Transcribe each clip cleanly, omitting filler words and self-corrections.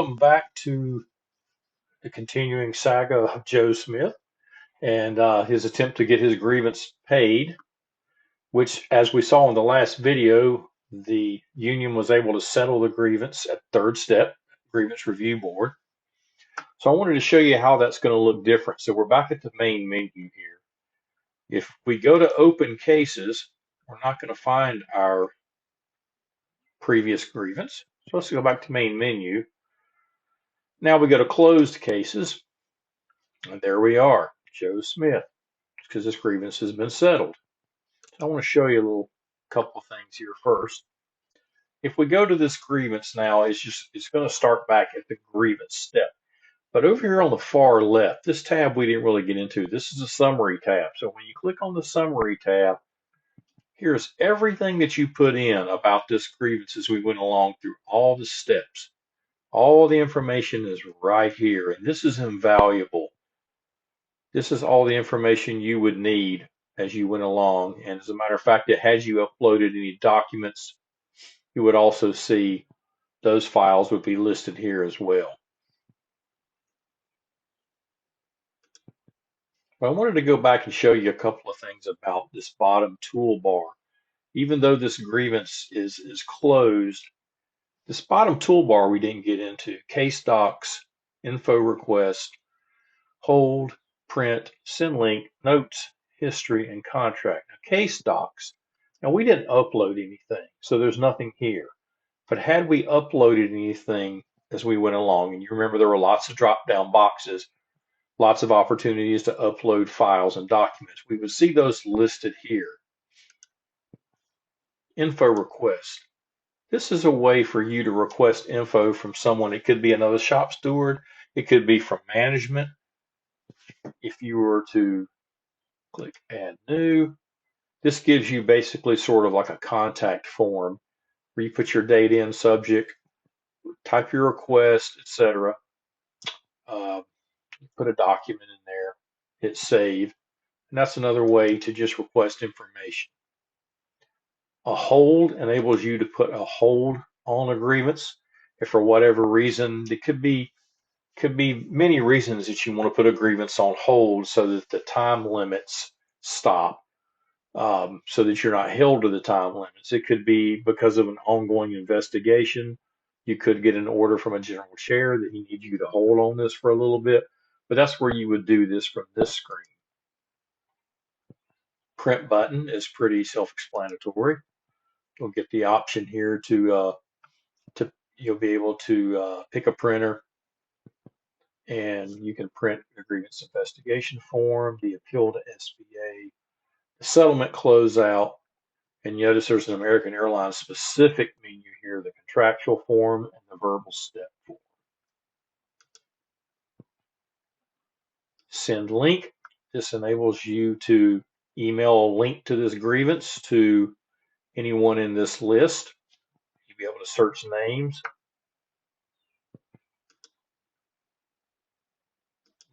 Welcome back to the continuing saga of Joe Smith and his attempt to get his grievance paid, which, as we saw in the last video, the union was able to settle the grievance at third step, grievance review board. So I wanted to show you how that's going to look different. So we're back at the main menu here. If we go to open cases, we're not going to find our previous grievance. So let's go back to main menu. Now we go to closed cases, and there we are, Joe Smith, because this grievance has been settled. I want to show you a little couple of things here first. If we go to this grievance now, it's going to start back at the grievance step. But over here on the far left, this tab we didn't really get into. This is a summary tab. So when you click on the summary tab, here's everything that you put in about this grievance as we went along through all the steps. All the information is right here, and this is invaluable. This is all the information you would need as you went along. And as a matter of fact, it had you uploaded any documents, you would also see those files would be listed here as well. But I wanted to go back and show you a couple of things about this bottom toolbar. Even though this grievance is closed, this bottom toolbar we didn't get into. Case docs, info request, hold, print, send link, notes, history, and contract. Now, case docs, now we didn't upload anything, so there's nothing here. But had we uploaded anything as we went along, and you remember there were lots of drop-down boxes, lots of opportunities to upload files and documents, we would see those listed here. Info request. This is a way for you to request info from someone. It could be another shop steward. It could be from management. If you were to click add new, this gives you basically sort of like a contact form where you put your date in, subject, type your request, etc. Put a document in there, hit save, and that's another way to just request information. A hold enables you to put a hold on agreements. If for whatever reason, it could be many reasons that you want to put a grievance on hold so that the time limits stop, so that you're not held to the time limits. It could be because of an ongoing investigation. You could get an order from a general chair that he needs you to hold on this for a little bit, but that's where you would do this from this screen. Print button is pretty self-explanatory. You'll get the option here to you'll be able to pick a printer, and you can print the grievance investigation form, the appeal to SBA, the settlement closeout, and notice there's an American Airlines specific menu here, the contractual form and the verbal step form. Send link. This enables you to email a link to this grievance to anyone in this list. You'll be able to search names.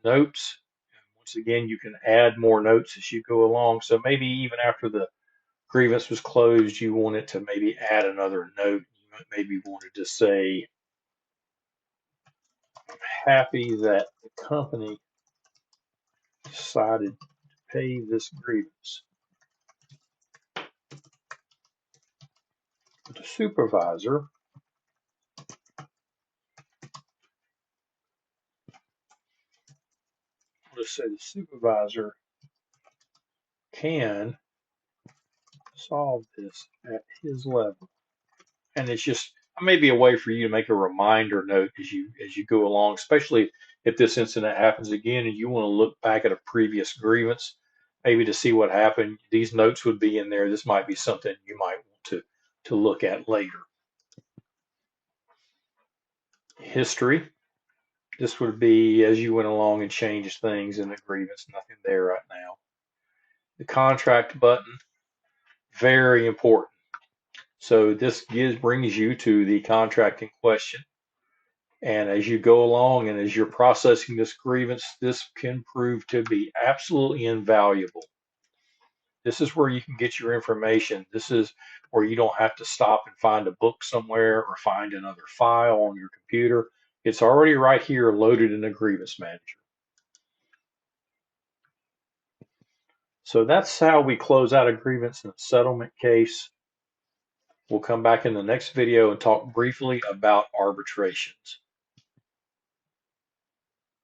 Notes. And once again, you can add more notes as you go along. So maybe even after the grievance was closed, you wanted to maybe add another note. You maybe wanted to say, I'm happy that the company decided to pay this grievance. The supervisor let's say the supervisor can solve this at his level. And it's just maybe a way for you to make a reminder note as you go along, especially if this incident happens again and you want to look back at a previous grievance, maybe to see what happened. These notes would be in there. This might be something you might want to look at later. History. This would be as you went along and changed things in the grievance. Nothing there right now. The contract button, very important. So this brings you to the contract in question. And as you go along and as you're processing this grievance, this can prove to be absolutely invaluable. This is where you can get your information. This is where you don't have to stop and find a book somewhere or find another file on your computer. It's already right here loaded in a grievance manager. So that's how we close out a grievance in a settlement case. We'll come back in the next video and talk briefly about arbitrations.